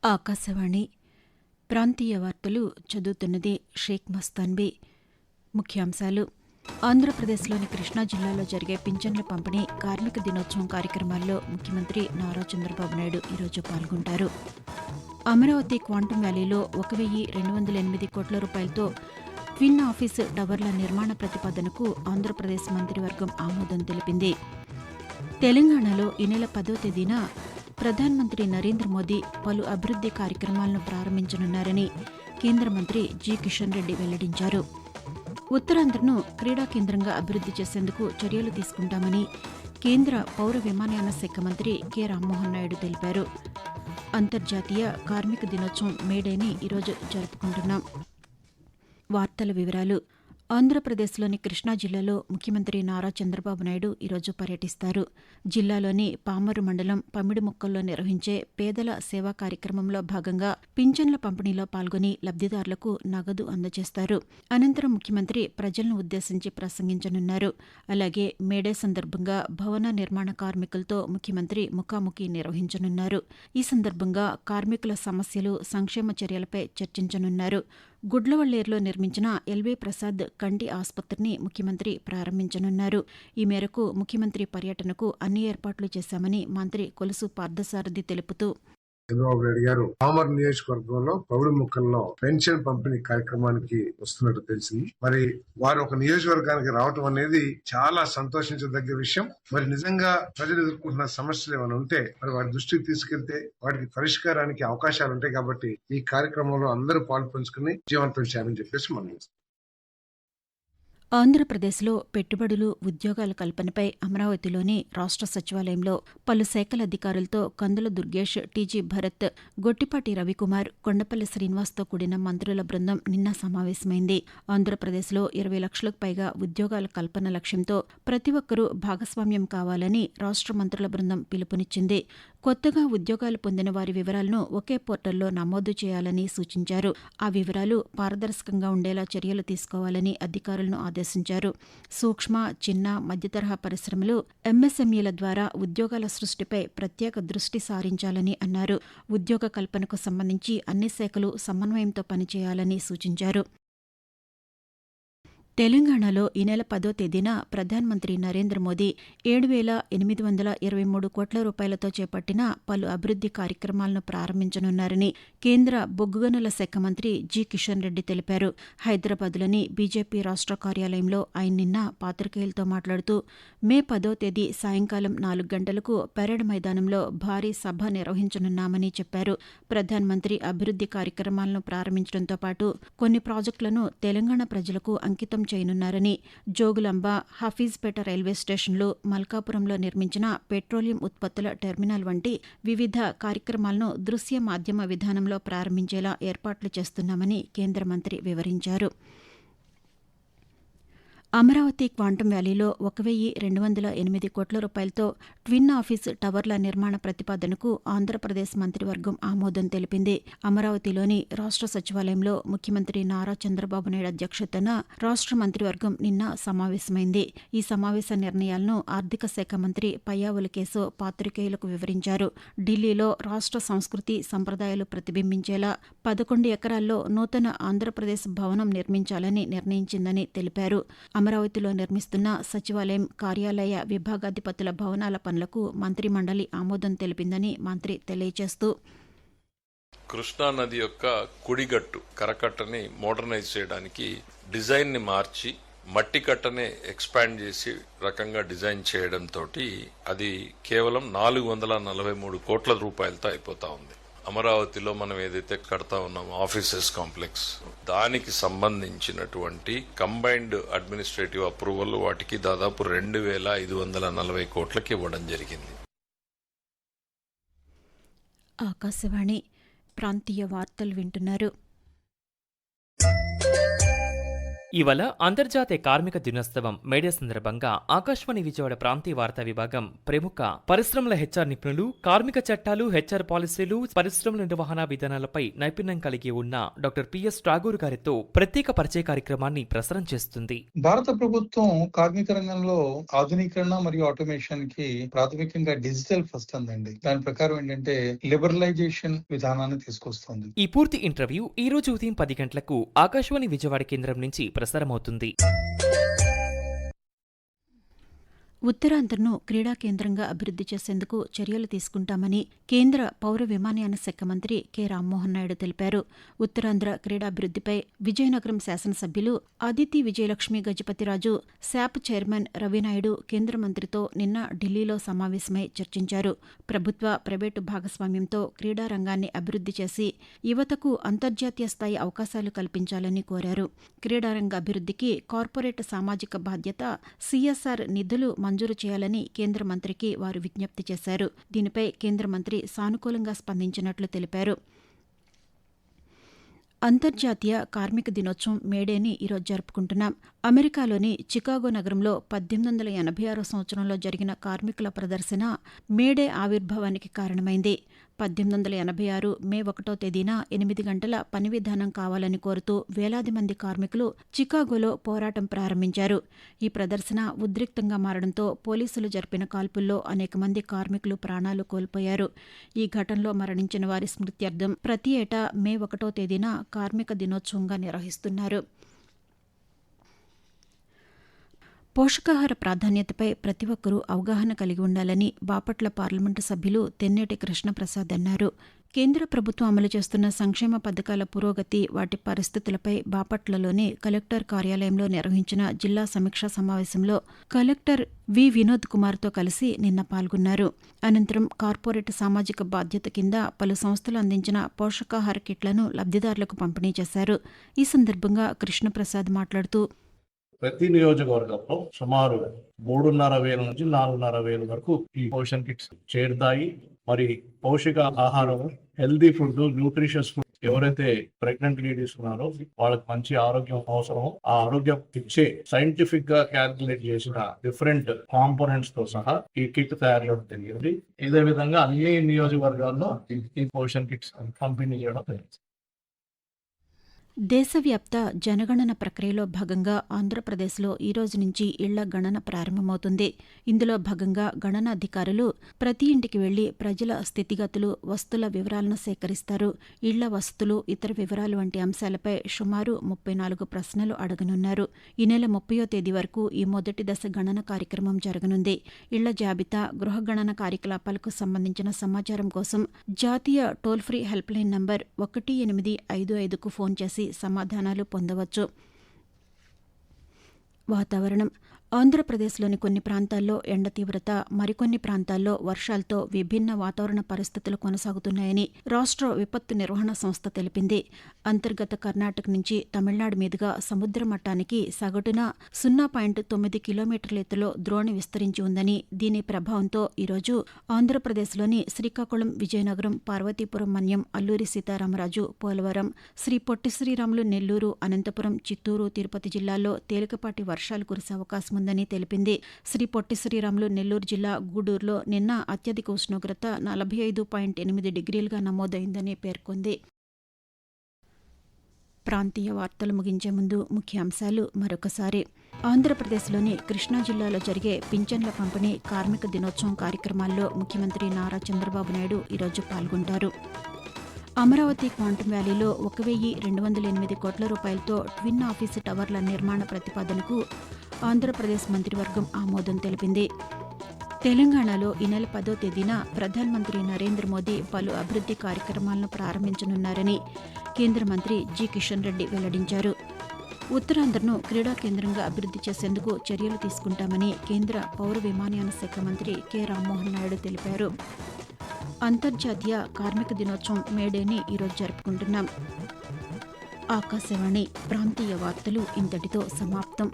ఆకాశవాణి ప్రాంతీయ వార్తలు చదువుతున్నది షేక్ మస్తాన్బీ. ముఖ్యాంశాలు: ఆంధ్రప్రదేశ్లోని కృష్ణా జిల్లాలో జరిగే పింఛన్ల పంపిణీ, కార్మిక దినోత్సవం కార్యక్రమాల్లో ముఖ్యమంత్రి నారా చంద్రబాబు నాయుడు ఈరోజు పాల్గొంటారు. అమరావతి క్వాంటమ్ వ్యాలీలో 1,208 కోట్ల రూపాయలతో ట్విన్ ఆఫీస్ టవర్ల నిర్మాణ ప్రతిపాదనకు ఆంధ్రప్రదేశ్ మంత్రివర్గం ఆమోదం తెలిపింది. తెలంగాణలో ఈ నెల 10వ తేదీన ప్రధానమంత్రి నరేంద్ర మోదీ పలు అభివృద్ది కార్యక్రమాలను ప్రారంభించనున్నారని కేంద్ర మంత్రి జి కిషన్ రెడ్డి వెల్లడించారు. ఉత్తరాంధ్రను క్రీడా కేంద్రంగా అభివృద్ది చేసేందుకు చర్యలు తీసుకుంటామని కేంద్ర పౌర విమానయాన శాఖ మంత్రి కె రామ్మోహన్ నాయుడు తెలిపారు. అంతర్జాతీయ కార్మిక దినోత్సవం మేడేని ఈరోజు జరుపుకుంటున్నాం. వార్తల వివరాలు: ఆంధ్రప్రదేశ్లోని కృష్ణా జిల్లాలో ముఖ్యమంత్రి నారా చంద్రబాబు నాయుడు ఈరోజు పర్యటిస్తారు. జిల్లాలోని పామరు మండలం పమిడిముక్కల్లో నిర్వహించే పేదల సేవా కార్యక్రమంలో భాగంగా పింఛన్ల పంపిణీలో పాల్గొని లబ్దిదారులకు నగదు అందజేస్తారు. అనంతరం ముఖ్యమంత్రి ప్రజలను ఉద్దేశించి ప్రసంగించనున్నారు. అలాగే మేడే సందర్భంగా భవన నిర్మాణ కార్మికులతో ముఖ్యమంత్రి ముఖాముఖి నిర్వహించనున్నారు. ఈ సందర్భంగా కార్మికుల సమస్యలు, సంక్షేమ చర్యలపై చర్చించనున్నారు. గుడ్లవల్లేరులో నిర్మించిన ఎల్వీ ప్రసాద్ కంటి ఆసుపత్రిని ముఖ్యమంత్రి ప్రారంభించనున్నారు. ఈ మేరకు ముఖ్యమంత్రి పర్యటనకు అన్ని ఏర్పాట్లు చేశామని మంత్రి కొలుసు పార్థసారథి తెలుపుతూ, చంద్రబాబు నాయుడు గారు పామర్ నియోజకవర్గంలో పౌడి ముక్కల్లో పెన్షన్ పంపిణీ కార్యక్రమానికి వస్తున్నట్టు తెలిసింది. మరి వారు ఒక నియోజకవర్గానికి రావటం అనేది చాలా సంతోషించదగ్గ విషయం. మరి నిజంగా ప్రజలు ఎదుర్కొంటున్న సమస్యలు ఏమైనా ఉంటే మరి వారి దృష్టికి తీసుకెళ్తే వాటికి పరిష్కారానికి అవకాశాలు ఉంటాయి. కాబట్టి ఈ కార్యక్రమంలో అందరూ పాల్పంచుకుని విజయవంతం చేయాలని చెప్పేసి మనం ఆంధ్రప్రదేశ్లో పెట్టుబడులు, ఉద్యోగాల కల్పనపై అమరావతిలోని రాష్ట్ర సచివాలయంలో పలు శాఖల అధికారులతో కందుల దుర్గేష్, టీజీ భరత్, గొట్టిపాటి రవికుమార్, కొండపల్లి శ్రీనివాస్తో కూడిన మంత్రుల బృందం నిన్న సమావేశమైంది. ఆంధ్రప్రదేశ్లో 20 లక్షలకు పైగా ఉద్యోగాల కల్పన లక్ష్యంతో ప్రతి ఒక్కరూ భాగస్వామ్యం కావాలని రాష్ట్ర మంత్రుల బృందం పిలుపునిచ్చింది. కొత్తగా ఉద్యోగాలు పొందిన వారి వివరాలను ఒకే పోర్టల్లో నమోదు చేయాలని సూచించారు. ఆ వివరాలు పారదర్శకంగా ఉండేలా చర్యలు తీసుకోవాలని అధికారులను ఆదేశించారు. సూక్ష్మ, చిన్న, మధ్యతరహా పరిశ్రమలు, ఎంఎస్ఎంఈల ద్వారా ఉద్యోగాల సృష్టిపై ప్రత్యేక దృష్టి సారించాలని అన్నారు. ఉద్యోగ కల్పనకు సంబంధించి అన్ని శాఖలు సమన్వయంతో పనిచేయాలని సూచించారు. తెలంగాణలో ఈ నెల 10వ తేదీన ప్రధానమంత్రి నరేంద్ర మోదీ 7,823 కోట్ల రూపాయలతో చేపట్టిన పలు అభివృద్ది కార్యక్రమాలను ప్రారంభించనున్నారని కేంద్ర బొగ్గు గనుల శాఖ మంత్రి జి కిషన్ రెడ్డి తెలిపారు. హైదరాబాద్లోని బీజేపీ రాష్ట్ర కార్యాలయంలో ఆయన నిన్న పాత్రికేయులతో మాట్లాడుతూ, మే 10వ తేదీ సాయంకాలం 4 గంటలకు పెరేడ్ మైదానంలో భారీ సభ నిర్వహించనున్నామని చెప్పారు. ప్రధానమంత్రి అభివృద్ది కార్యక్రమాలను ప్రారంభించడంతో పాటు కొన్ని ప్రాజెక్టులను తెలంగాణ ప్రజలకు అంకితం చేయనున్నారని, జోగులాంబ, హఫీజ్పేట రైల్వే స్టేషన్లు, మల్కాపురంలో నిర్మించిన పెట్రోలియం ఉత్పత్తుల టెర్మినల్ వంటి వివిధ కార్యక్రమాలను దృశ్య మాధ్యమ విధానంలో ప్రారంభించేలా ఏర్పాట్లు చేస్తున్నామని కేంద్ర మంత్రి వివరించారు. అమరావతి క్వాంటమ్ వ్యాలీలో 1,208 కోట్ల రూపాయలతో ట్విన్ ఆఫీస్ టవర్ల నిర్మాణ ప్రతిపాదనకు ఆంధ్రప్రదేశ్ మంత్రివర్గం ఆమోదం తెలిపింది. అమరావతిలోని రాష్ట్ర సచివాలయంలో ముఖ్యమంత్రి నారా చంద్రబాబు నాయుడు అధ్యక్షతన రాష్ట్ర మంత్రివర్గం నిన్న సమావేశమైంది. ఈ సమావేశ నిర్ణయాలను ఆర్థిక శాఖ మంత్రి పయ్యావుల కేశవ్ పాత్రికేయులకు వివరించారు. ఢిల్లీలో రాష్ట్ర సంస్కృతి, సంప్రదాయాలు ప్రతిబింబించేలా 11 ఎకరాల్లో నూతన ఆంధ్రప్రదేశ్ భవనం నిర్మించాలని నిర్ణయించిందని తెలిపారు. అమరావతిలో నిర్మిస్తున్న సచివాలయం, కార్యాలయ విభాగాధిపతుల భవనాల పనులకు మంత్రిమండలి ఆమోదం తెలిపిందని మంత్రి తెలియజేస్తూ, కృష్ణా నది యొక్క కుడిగట్టు కరకట్టని మోడర్నైజ్ చేయడానికి డిజైన్ ని మార్చి మట్టి కట్టనే ఎక్స్పాండ్ చేసి రకంగా డిజైన్ చేయడంతో అది కేవలం 443 కోట్ల రూపాయలతో అయిపోతా ఉంది. అమరావతిలో మనం ఏదైతే కడతా ఉన్నామో ఆఫీసెస్ కాంప్లెక్స్, దానికి సంబంధించినటువంటి కంబైన్డ్ అడ్మినిస్ట్రేటివ్ అప్రూవల్ వాటికి దాదాపు 2,540 కోట్లకి ఇవ్వడం జరిగింది. ఆకాశవాణి ప్రాంతీయ వార్తలు వింటున్నారు. ఇవాళ అంతర్జాతీయ కార్మిక దినోత్సవం మేడే సందర్భంగా ఆకాశవాణి విజయవాడ ప్రాంతీయ వార్తా విభాగం ప్రముఖ పరిశ్రమల హెచ్ఆర్ నిపుణులు, కార్మిక చట్టాలు, హెచ్ఆర్ పాలసీలు, పరిశ్రమల నిర్వహణ విధానాలపై నైపుణ్యం కలిగి ఉన్న డాక్టర్ పిఎస్ ఠాగూర్ గారితో ప్రత్యేక పరిచయ కార్యక్రమాన్ని ప్రసారం చేస్తుంది. భారత ప్రభుత్వం కార్మిక రంగంలో ఆధునీకరణ మరియు ఆటోమేషన్ కి ప్రాథమికంగా డిజిటల్ ఫస్ట్ అందండి. దాని ప్రకారం ఏంటంటే లిబరలైజేషన్ విధానాన్ని తీసుకొస్తుంది. ఈ పూర్తి ఇంటర్వ్యూ ఈ రోజు ఉదయం 10 గంటలకు ఆకాశవాణి విజయవాడ కేంద్రం నుంచి ప్రసారమవుతుంది. ఉత్తరాంధ్రను క్రీడా కేంద్రంగా అభివృద్ది చేసేందుకు చర్యలు తీసుకుంటామని కేంద్ర పౌర విమానయాన శాఖ మంత్రి కె రామ్మోహన్ నాయుడు తెలిపారు. ఉత్తరాంధ్ర క్రీడాభివృద్దిపై విజయనగరం శాసనసభ్యులు అదితి విజయలక్ష్మి గజపతిరాజు, శాప్ చైర్మన్ రవినాయుడు కేంద్ర మంత్రితో నిన్న ఢిల్లీలో సమావేశమై చర్చించారు. ప్రభుత్వ, ప్రైవేటు భాగస్వామ్యంతో క్రీడా రంగాన్ని అభివృద్ది చేసి యువతకు అంతర్జాతీయ స్థాయి అవకాశాలు కల్పించాలని కోరారు. క్రీడారంగ అభివృద్దికి కార్పొరేట్ సామాజిక బాధ్యత సిఎస్ఆర్ నిధులు మంజూరు చేయాలని కేంద్ర మంత్రికి వారు విజ్ఞప్తి చేశారు. దీనిపై కేంద్ర మంత్రి సానుకూలంగా స్పందించినట్లు తెలిపారు. అంతర్జాతీయ కార్మిక దినోత్సవం మేడేని ఈరోజు జరుపుకుంటున్నాం. అమెరికాలోని చికాగో నగరంలో 1886 సంవత్సరంలో జరిగిన కార్మికుల ప్రదర్శన మేడే ఆవిర్భావానికి కారణమైంది. 1886 మే 1వ తేదీన 8 గంటల పని విధానం కావాలని కోరుతూ వేలాది మంది కార్మికులు చికాగోలో పోరాటం ప్రారంభించారు. ఈ ప్రదర్శన ఉద్రిక్తంగా మారడంతో పోలీసులు జరిపిన కాల్పుల్లో అనేక మంది కార్మికులు ప్రాణాలు కోల్పోయారు. ఈ ఘటనలో మరణించిన వారి స్మృత్యర్థం ప్రతి ఏటా మే 1వ తేదీన కార్మిక దినోత్సవంగా నిర్వహిస్తున్నారు. పోషకాహార ప్రాధాన్యతపై ప్రతి ఒక్కరూ అవగాహన కలిగి ఉండాలని బాపట్ల పార్లమెంటు సభ్యులు తెన్నేటి కృష్ణప్రసాద్ అన్నారు. కేంద్ర ప్రభుత్వం అమలు చేస్తున్న సంక్షేమ పథకాల పురోగతి, వాటి పరిస్థితులపై బాపట్లలోని కలెక్టర్ కార్యాలయంలో నిర్వహించిన జిల్లా సమీక్షా సమావేశంలో కలెక్టర్ వి వినోద్ కుమార్తో కలిసి నిన్న పాల్గొన్నారు. అనంతరం కార్పొరేట్ సామాజిక బాధ్యత కింద పలు సంస్థలు అందించిన పోషకాహార కిట్లను లబ్ధిదారులకు పంపిణీ చేశారు. ఈ సందర్భంగా కృష్ణప్రసాద్ మాట్లాడుతూ, ప్రతి నియోజకవర్గంలో సుమారు 3,500 నుంచి 4,500 వరకు ఈ పోషన్ కిట్స్ చేరుతాయి. మరి పౌష్టిక ఆహారం, హెల్దీ ఫుడ్, న్యూట్రిషియస్ ఫుడ్ ఎవరైతే ప్రెగ్నెంట్ లేడీస్ ఉన్నారో వాళ్ళకి మంచి ఆరోగ్యం అవసరం. ఆ ఆరోగ్యం ఇచ్చే సైంటిఫిక్ గా క్యాల్కులేట్ చేసిన డిఫరెంట్ కాంపోనెంట్స్ తో సహా ఈ కిట్ తయారు చేయడం జరిగింది. ఇదే విధంగా అన్ని నియోజకవర్గాల్లో ఈ పోషన్ కిట్స్ పంపిణీ చేయడం జరిగింది. దేశవ్యాప్త జనగణన ప్రక్రియలో భాగంగా ఆంధ్రప్రదేశ్లో ఈ రోజు నుంచి ఇళ్ల గణన ప్రారంభమవుతుంది. ఇందులో భాగంగా గణనాధికారులు ప్రతి ఇంటికి వెళ్లి ప్రజల స్థితిగతులు, వస్తుల వివరాలను సేకరిస్తారు. ఇళ్ల వసతులు, ఇతర వివరాలు వంటి అంశాలపై సుమారు 34 ప్రశ్నలు అడగనున్నారు. ఈ నెల 30వ తేదీ వరకు ఈ మొదటి దశ గణన కార్యక్రమం జరగనుంది. ఇళ్ల జాబితా, గృహ గణన కార్యకలాపాలకు సంబంధించిన సమాచారం కోసం జాతీయ toll free help line number 1855కు ఫోన్ చేసి సమాధానాలు పొందవచ్చు. వాతావరణం. ఆంధ్రప్రదేశ్లోని కొన్ని ప్రాంతాల్లో ఎండ తీవ్రత, మరికొన్ని ప్రాంతాల్లో వర్షాలతో విభిన్న వాతావరణ పరిస్థితులు కొనసాగుతున్నాయని రాష్ట్ర విపత్తు నిర్వహణ సంస్థ తెలిపింది. అంతర్గత కర్ణాటక నుంచి తమిళనాడు మీదుగా సముద్ర మట్టానికి సగటున 0.9 కిలోమీటర్ల ఎత్తులో ద్రోణి విస్తరించి ఉందని, దీని ప్రభావంతో ఈరోజు ఆంధ్రప్రదేశ్లోని శ్రీకాకుళం, విజయనగరం, పార్వతీపురం మన్యం, అల్లూరి సీతారామరాజు, పోలవరం, శ్రీ పొట్టి శ్రీరాములు నెల్లూరు, అనంతపురం, చిత్తూరు, తిరుపతి జిల్లాల్లో తేలికపాటి వర్షాలు కురిసే అవకాశం ఉందని తెలిపింది. శ్రీ పొట్టి శ్రీరాములు నెల్లూరు జిల్లా గూడూరులో నిన్న అత్యధిక ఉష్ణోగ్రత 45.8 డిగ్రీలుగా నమోదైందని పేర్కొంది. ప్రాంతీయ వార్తలు ముగించే ముందు ముఖ్యాంశాలు మరొకసారి. ఆంధ్రప్రదేశ్లోని కృష్ణా జిల్లాలో జరిగే పింఛన్ల పంపిణీ, కార్మిక దినోత్సవం కార్యక్రమాల్లో ముఖ్యమంత్రి నారా చంద్రబాబు నాయుడు ఈరోజు పాల్గొంటారు. అమరావతి క్వాంటమ్ వ్యాలీలో 1,208 కోట్ల రూపాయలతో ట్విన్ ఆఫీసు టవర్ల నిర్మాణ ప్రతిపాదనకు ఆంధ్రప్రదేశ్ మంత్రివర్గం ఆమోదం తెలిపింది. తెలంగాణలో ఈ నెల 10వ తేదీన ప్రధానమంత్రి నరేంద్ర మోదీ పలు అభివృద్ది కార్యక్రమాలను ప్రారంభించనున్నారని కేంద్ర మంత్రి జి కిషన్ రెడ్డి వెల్లడించారు. ఉత్తరాంధ్రను క్రీడా కేంద్రంగా అభివృద్ది చేసేందుకు చర్యలు తీసుకుంటామని కేంద్ర పౌర విమానయాన శాఖ మంత్రి కె రామ్మోహన్ నాయుడు తెలిపారు. అంతర్జాతీయ కార్మిక దినోత్సవం మేడేని ఈరోజు జరుపుకుంటున్నాం. ఆకాశవాణి ప్రాంతీయ వార్తలు ఇంతటితో సమాప్తం.